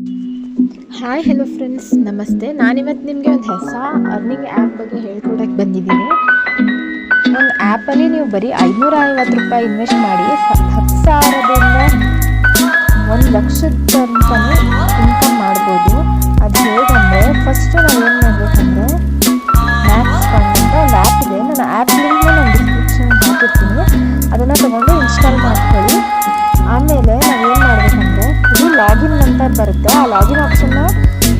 Hi hello friends, ನಮಸ್ತೆ. ನಾನಿವತ್ತು ನಿಮಗೆ ಒಂದು ಹೊಸ ಅರ್ನಿಂಗ್ ಆ್ಯಪ್ ಬಗ್ಗೆ ಹೇಳ್ಕೊಡಕ್ಕೆ ಬಂದಿದ್ದೀನಿ. ಒಂದು ಆ್ಯಪಲ್ಲಿ ನೀವು ಬರೀ 550 ರೂಪಾಯಿ ಇನ್ವೆಸ್ಟ್ ಮಾಡಿ 10,000ದಿಂದ 1,00,000 ತನಕನೂ ಇನ್ಕಮ್ ಮಾಡ್ಬೋದು. ಅದು ಹೇಗಂದರೆ, ಫಸ್ಟು ನಾವೇನು ಮಾಡಬೇಕಂದ್ರೆ, ಮ್ಯಾಕ್ಸ್ ಫಂಡ್ ಅಂತ ಒಂದು ಆ್ಯಪ್ ಇದೆ. ನಾನು ಆ್ಯಪ್ ಲಿಂಕ್ನ ನಾನು ಡಿಸ್ಕ್ರಿಪ್ಷನ್ ಹಾಕಿರ್ತೀನಿ, ಅದನ್ನು ತೊಗೊಂಡು ಇನ್ಸ್ಟಾಲ್ ಮಾಡ್ಕೊಳ್ಳಿ. ಆಮೇಲೆ ನಾವೇನು ಮಾಡಬೇಕಂದ್ರೆ, ಇದು ಲಾಗಿನ್ ಅಂತ ಬರುತ್ತೆ. ಆ ಲಾಗಿನ್ ಆಪ್ಷನ್ನ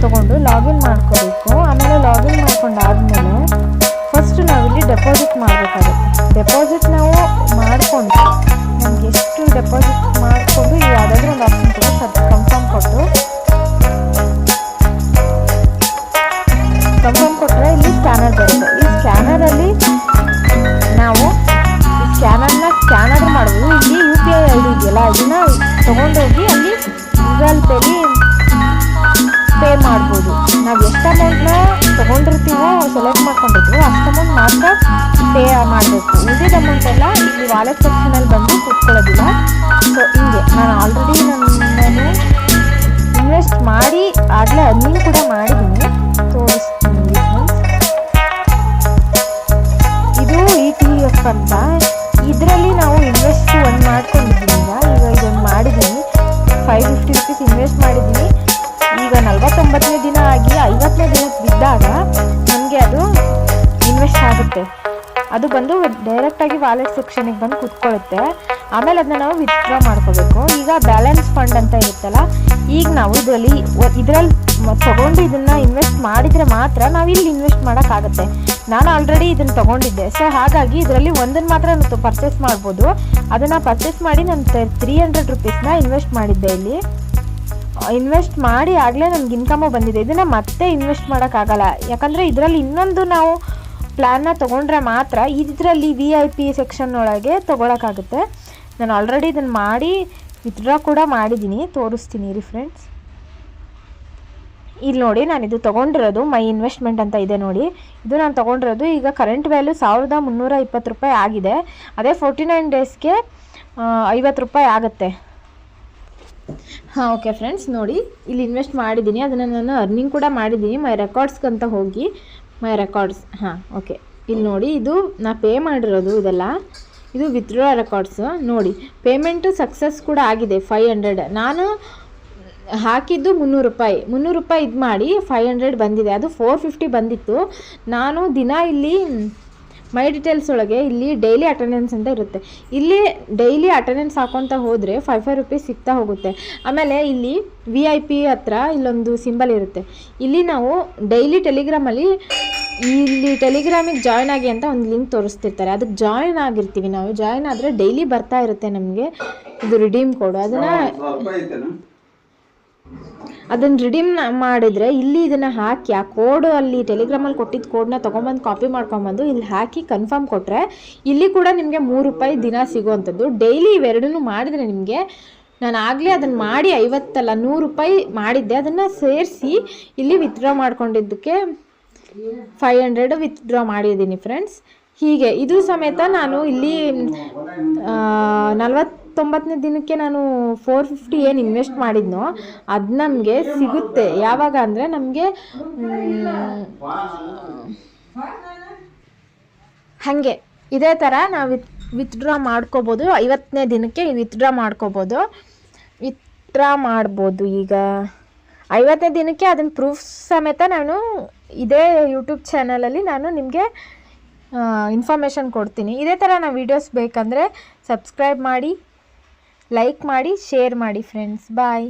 ತೊಗೊಂಡು ಲಾಗಿನ್ ಮಾಡ್ಕೋಬೇಕು. ಆಮೇಲೆ ಲಾಗಿನ್ ಮಾಡ್ಕೊಂಡಾದ್ಮೇಲೆ ಫಸ್ಟ್ ನಾವಿಲ್ಲಿ ಡೆಪಾಸಿಟ್ ಮಾಡಬೇಕಾಗುತ್ತೆ. ಡೆಪಾಸಿಟ್ ನಾವು ಮಾಡಿಕೊಂಡು ನಮ್ಗೆ ಎಷ್ಟು ಡೆಪಾಸಿಟ್ ಮಾಡಿಕೊಂಡು ಯಾವುದಾದ್ರೂ ಒಂದು ಆಪ್ಷನ್ ಕೊಟ್ಟು ಕನ್ಫರ್ಮ್ ಕೊಟ್ಟರೆ ಇಲ್ಲಿ ಸ್ಕ್ಯಾನರ್ ಬರುತ್ತೆ. ಈ ಸ್ಕ್ಯಾನರಲ್ಲಿ ನಾವು ಸ್ಕ್ಯಾನರ್ನ ಸ್ಕ್ಯಾನರ್ ಮಾಡ್ಬೋದು. ಇಲ್ಲಿ UPI ID ಇದೆಯಲ್ಲ, ಇದನ್ನ ತೊಗೊಂಡೋಗಿ ಅಲ್ಲಿ ಗೂಗಲ್ ಪೇಲಿ ಪೇ ಮಾಡ್ಬೋದು. ನಾವು ಎಷ್ಟು ಅಮೌಂಟ್ನ ತೊಗೊಂಡಿರ್ತೀವೋ, ಸೆಲೆಕ್ಟ್ ಮಾಡ್ಕೊಂಡಿರ್ತೀವೋ ಅಷ್ಟು ಅಮೌಂಟ್ ಮಾತ್ರ ಪೇ ಮಾಡಬೇಕು. ಉಳಿದ ಅಮೌಂಟ್ ಎಲ್ಲ ಇಲ್ಲಿ ವಾಲೆಟ್ ಸೆಕ್ಷನಲ್ಲಿ ಬಂದು ಕೂತ್ಕೊಳ್ಳೋದಿಲ್ಲ. ಸೊ ಹಿಂಗೆ ನಾನು ಆಲ್ರೆಡಿ ನಾನು ಇನ್ವೆಸ್ಟ್ ಮಾಡಿ ಆಗಲೇ ಅರ್ನಿಂಗ್ ಕೂಡ ಮಾಡಿದ್ದೀನಿ, ತೋರಿಸ್ತೀನಿ. ಇದು ETF ಅಂತ. ಇದರಲ್ಲಿ ನಾವು ಇನ್ವೆಸ್ಟ್ ಒಂದು ಮಾಡ್ಕೊಂಡಿದ್ದೀನಿ. ಈಗ ಇದೊಂದು ಮಾಡಿದ್ದೀನಿ, 550 ರೂಪೀಸ್ ಇನ್ವೆಸ್ಟ್ ಮಾಡಿದ್ದೀನಿ. ಈಗ 49ನೇ ದಿನ ಆಗಿ 50ನೇ ದಿನಕ್ಕೆ ಬಿದ್ದಾಗ ನಮಗೆ ಅದು ಇನ್ವೆಸ್ಟ್ ಆಗುತ್ತೆ. ಅದು ಬಂದು ಡೈರೆಕ್ಟಾಗಿ ವಾಲೆಟ್ ಸೆಕ್ಷನಿಗೆ ಬಂದು ಕೂತ್ಕೊಳ್ಳುತ್ತೆ. ಆಮೇಲೆ ಅದನ್ನ ನಾವು ವಿತ್ಡ್ರಾ ಮಾಡ್ಕೋಬೇಕು. ಈಗ ಬ್ಯಾಲೆನ್ಸ್ ಫಂಡ್ ಅಂತ ಇರುತ್ತಲ್ಲ, ಈಗ ನಾವು ಇದರಲ್ಲಿ ತೊಗೊಂಡು ಇದನ್ನು ಇನ್ವೆಸ್ಟ್ ಮಾಡಿದರೆ ಮಾತ್ರ ನಾವು ಇಲ್ಲಿ ಇನ್ವೆಸ್ಟ್ ಮಾಡೋಕ್ಕಾಗುತ್ತೆ. ನಾನು ಆಲ್ರೆಡಿ ಇದನ್ನು ತೊಗೊಂಡಿದ್ದೆ. ಸೊ ಹಾಗಾಗಿ ಇದರಲ್ಲಿ ಒಂದನ್ನು ಮಾತ್ರ ನಾನು ಪರ್ಚೇಸ್ ಮಾಡ್ಬೋದು. ಅದನ್ನು ಪರ್ಚೇಸ್ ಮಾಡಿ ನಾನು 300 ರೂಪೀಸ್ನ ಇನ್ವೆಸ್ಟ್ ಮಾಡಿದ್ದೆ. ಇಲ್ಲಿ ಇನ್ವೆಸ್ಟ್ ಮಾಡಿ ಆಗಲೇ ನನಗೆ ಇನ್ಕಮು ಬಂದಿದೆ. ಇದನ್ನು ಮತ್ತೆ ಇನ್ವೆಸ್ಟ್ ಮಾಡೋಕ್ಕಾಗಲ್ಲ, ಯಾಕಂದರೆ ಇದರಲ್ಲಿ ಇನ್ನೊಂದು ನಾವು ಪ್ಲ್ಯಾನ್ನ ತೊಗೊಂಡ್ರೆ ಮಾತ್ರ ಇದರಲ್ಲಿ VIP ಸೆಕ್ಷನ್ ಒಳಗೆ ತೊಗೊಳಕ್ಕಾಗುತ್ತೆ. ನಾನು ಆಲ್ರೆಡಿ ಇದನ್ನು ಮಾಡಿ ವಿತ್ಡ್ರಾ ಕೂಡ ಮಾಡಿದ್ದೀನಿ, ತೋರಿಸ್ತೀನಿ ರೀ ಫ್ರೆಂಡ್ಸ್. ಇಲ್ಲಿ ನೋಡಿ, ನಾನು ಇದು ತೊಗೊಂಡಿರೋದು ಮೈ ಇನ್ವೆಸ್ಟ್ಮೆಂಟ್ ಅಂತ ಇದೆ ನೋಡಿ. ಇದು ನಾನು ತೊಗೊಂಡಿರೋದು ಈಗ ಕರೆಂಟ್ ವ್ಯಾಲ್ಯೂ 1,320 ರೂಪಾಯಿ ಆಗಿದೆ. ಅದೇ 49 ಡೇಸ್ಗೆ 50 ರೂಪಾಯಿ ಆಗುತ್ತೆ. ಹಾಂ, ಓಕೆ ಫ್ರೆಂಡ್ಸ್, ನೋಡಿ ಇಲ್ಲಿ ಇನ್ವೆಸ್ಟ್ ಮಾಡಿದ್ದೀನಿ. ಅದನ್ನು ನಾನು ಅರ್ನಿಂಗ್ ಕೂಡ ಮಾಡಿದ್ದೀನಿ. ಮೈ ರೆಕಾರ್ಡ್ಸ್ಗೆ ಅಂತ ಹೋಗಿ ಮೈ ರೆಕಾರ್ಡ್ಸ್, ಹಾಂ ಓಕೆ, ಇಲ್ಲಿ ನೋಡಿ, ಇದು ನಾ ಪೇ ಮಾಡಿರೋದು ಇದೆಲ್ಲ. ಇದು ವಿತ್ಡ್ರಾ ರೆಕಾರ್ಡ್ಸ್ ನೋಡಿ. ಪೇಮೆಂಟು ಸಕ್ಸಸ್ ಕೂಡ ಆಗಿದೆ 500. ನಾನು ಹಾಕಿದ್ದು 300 ರೂಪಾಯಿ ಇದು ಮಾಡಿ 500 ಬಂದಿದೆ. ಅದು 450 ಬಂದಿತ್ತು. ನಾನು ದಿನ ಇಲ್ಲಿ ಮೈ ಡೀಟೇಲ್ಸ್ ಒಳಗೆ ಇಲ್ಲಿ ಡೈಲಿ ಅಟೆಂಡೆನ್ಸ್ ಅಂತ ಇರುತ್ತೆ. ಇಲ್ಲಿ ಡೈಲಿ ಅಟೆಂಡೆನ್ಸ್ ಹಾಕೊತ ಹೋದರೆ 5 ರೂಪೀಸ್ ಸಿಗ್ತಾ ಹೋಗುತ್ತೆ. ಆಮೇಲೆ ಇಲ್ಲಿ VIP ಹತ್ರ ಇಲ್ಲೊಂದು ಸಿಂಬಲ್ ಇರುತ್ತೆ. ಇಲ್ಲಿ ನಾವು ಡೈಲಿ ಟೆಲಿಗ್ರಾಮಲ್ಲಿ ಇಲ್ಲಿ ಟೆಲಿಗ್ರಾಮಿಗೆ ಜಾಯ್ನ್ ಆಗಿ ಅಂತ ಒಂದು ಲಿಂಕ್ ತೋರಿಸ್ತಿರ್ತಾರೆ. ಅದಕ್ಕೆ ಜಾಯ್ನ್ ಆಗಿರ್ತೀವಿ ನಾವು. ಜಾಯ್ನ್ ಆದರೆ ಡೈಲಿ ಬರ್ತಾ ಇರುತ್ತೆ ನಮಗೆ ಇದು ರಿಡೀಮ್ ಕೋಡು. ಅದನ್ನು ರಿಡೀಮ್ ಮಾಡಿದರೆ ಇಲ್ಲಿ ಇದನ್ನು ಹಾಕಿ ಆ ಕೋಡು ಅಲ್ಲಿ ಟೆಲಿಗ್ರಾಮಲ್ಲಿ ಕೊಟ್ಟಿದ್ದ ಕೋಡನ್ನ ತೊಗೊಂಬಂದು ಕಾಪಿ ಮಾಡ್ಕೊಂಬಂದು ಇಲ್ಲಿ ಹಾಕಿ ಕನ್ಫರ್ಮ್ ಕೊಟ್ಟರೆ ಇಲ್ಲಿ ಕೂಡ ನಿಮಗೆ 3 ರೂಪಾಯಿ ದಿನ ಸಿಗುವಂಥದ್ದು. ಡೈಲಿ ಇವೆರಡನ್ನೂ ಮಾಡಿದರೆ ನಿಮಗೆ, ನಾನು ಆಗಲೇ ಅದನ್ನು ಮಾಡಿ 100 ರೂಪಾಯಿ ಮಾಡಿದ್ದೆ. ಅದನ್ನು ಸೇರಿಸಿ ಇಲ್ಲಿ ವಿತ್ಡ್ರಾ ಮಾಡ್ಕೊಂಡಿದ್ದಕ್ಕೆ 500 ವಿತ್ಡ್ರಾ ಮಾಡಿದ್ದೀನಿ ಫ್ರೆಂಡ್ಸ್. ಹೀಗೆ ಇದು ಸಮೇತ ನಾನು ಇಲ್ಲಿ 49ನೇ ದಿನಕ್ಕೆ ನಾನು 450 ಏನು ಇನ್ವೆಸ್ಟ್ ಮಾಡಿದ್ನೋ ಅದು ನಮಗೆ ಸಿಗುತ್ತೆ. ಯಾವಾಗ ಅಂದರೆ ನಮಗೆ ಹಾಗೆ ಇದೇ ಥರ ನಾವು ವಿತ್ಡ್ರಾ ಮಾಡ್ಕೋಬೋದು. 50ನೇ ದಿನಕ್ಕೆ ವಿತ್ಡ್ರಾ ಮಾಡ್ಬೋದು. ಈಗ 50ನೇ ದಿನಕ್ಕೆ ಅದನ್ನು ಪ್ರೂಫ್ ಸಮೇತ ನಾನು ಇದೇ ಯೂಟ್ಯೂಬ್ ಚಾನಲಲ್ಲಿ ನಾನು ನಿಮಗೆ ಇನ್ಫಾರ್ಮೇಷನ್ ಕೊಡ್ತೀನಿ. ಇದೇ ಥರ ನಾವು ವೀಡಿಯೋಸ್ ಬೇಕಂದರೆ ಸಬ್ಸ್ಕ್ರೈಬ್ ಮಾಡಿ, ಲೈಕ್ ಮಾಡಿ, ಶೇರ್ ಮಾಡಿ ಫ್ರೆಂಡ್ಸ್. ಬಾಯ್.